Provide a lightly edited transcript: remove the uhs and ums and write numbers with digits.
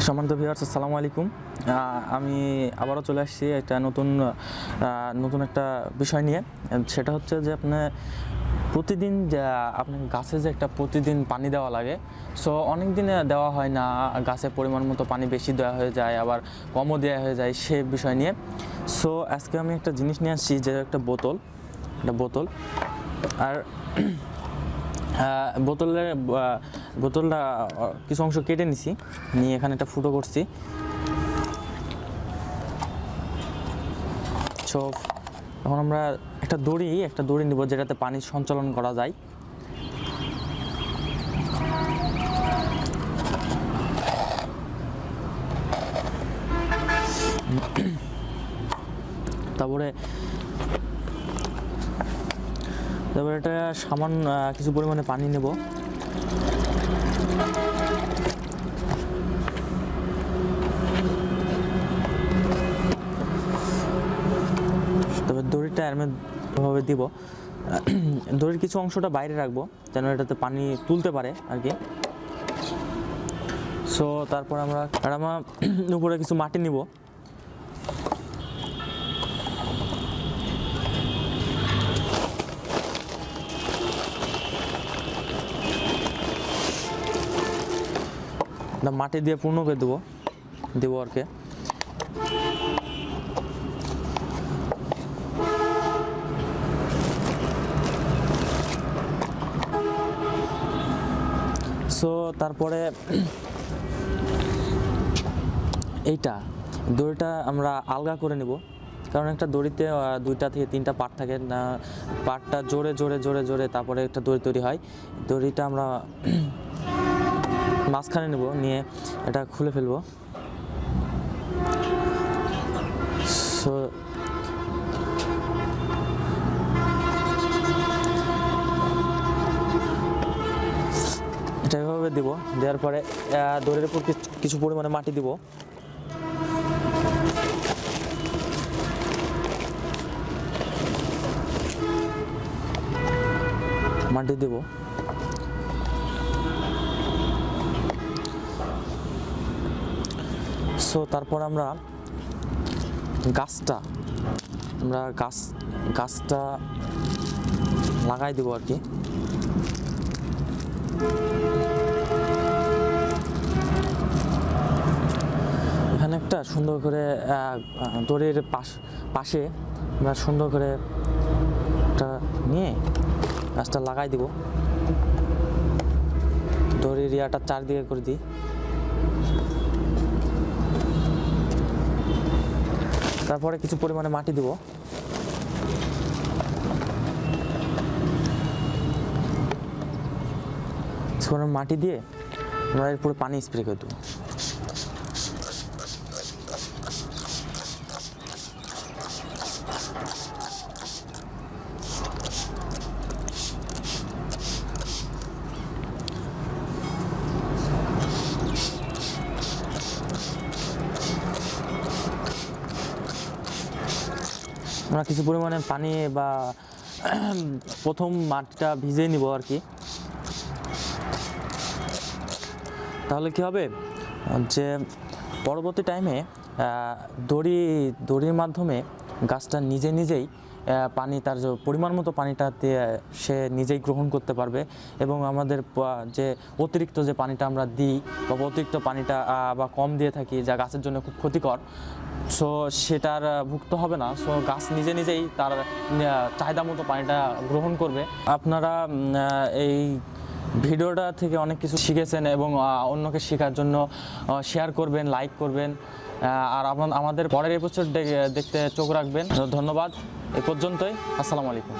সম্মানিত ভিউয়ার্স, আসসালামু আলাইকুম। আমি আবারও চলে আসছি একটা নতুন একটা বিষয় নিয়ে। সেটা হচ্ছে যে প্রতিদিন আপনার গাছে যে প্রতিদিন পানি দেওয়া লাগে। সো অনেক দিনে দেওয়া হয় না, গাছে পরিমাণ মতো পানি বেশি দেওয়া হয়ে যায়, আবার কমও দেওয়া হয়ে যায়, সে বিষয় নিয়ে। সো আজকে আমি একটা জিনিস নিয়ে আসছি, যে একটা বোতল আর বোতলটা কিছু অংশ কেটে নিয়ে এখানে একটা ফুটো করছি। সো এখন আমরা একটা দড়ি নিব, যেটাতে পানি সঞ্চালন করা যায়। তারপরে এটা সামান্য কিছু পরিমাণে পানি নেব। তবে দড়িটা এরমভাবে দিব, দড়ির কিছু অংশটা বাইরে রাখবো যেন এটাতে পানি তুলতে পারে আর কি। সো তারপর আমরা উপরে কিছু মাটি নিব। মাটি দিয়ে পূর্ণ করে দেবো আর কি। সো তারপরে দড়িটা আমরা আলগা করে নেব, কারণ একটা দড়িতে 2টা থেকে 3টা পার্ট থাকে না। পার্টটা জোরে তারপরে একটা দড়ি তৈরি হয়। দড়িটা আমরা মাঝখানে নেব, নিয়ে এটা খুলে ফেলবো। সো এটা এভাবে দিব। দেওয়ার পরে দড়ির উপর কিছু পরিমাণে মাটি দিব। সো তারপর আমরা গাছটা লাগাই দেবো আর কি। এখানে একটা সুন্দর করে দড়ির পাশে আমরা সুন্দর করে একটা নিয়ে গাছটা লাগাই দিব। দড়ির ইয়াটা চারদিকে করে দিই। তারপরে কিছু পরিমাণে মাটি দিব। মাটি দিয়ে আমরা এরপরে পানি স্প্রে করে দেবো। আমরা কিছু পরিমাণে পানি বা প্রথম মাটিটা ভিজিয়ে নিব আর কি। তাহলে কি হবে যে পরবর্তী টাইমে দড়ির মাধ্যমে গাছটা নিজেই পানি, তার যে পরিমাণ মতো পানিটাতে সে নিজেই গ্রহণ করতে পারবে, এবং আমাদের যে অতিরিক্ত যে পানিটা আমরা দিই বা অতিরিক্ত পানিটা বা কম দিয়ে থাকি, যা গাছের জন্য খুব ক্ষতিকর, সো সেটার ভুক্ত হবে না। সো গাছ নিজেই তার চাহিদা মতো পানিটা গ্রহণ করবে। আপনারা এই ভিডিওটা থেকে অনেক কিছু শিখেছেন, এবং অন্যকে শেখার জন্য শেয়ার করবেন, লাইক করবেন, আর আমাদের পরের এপিসোড দেখতে চোখ রাখবেন। ধন্যবাদ। এ পর্যন্তই। আসসালামু আলাইকুম।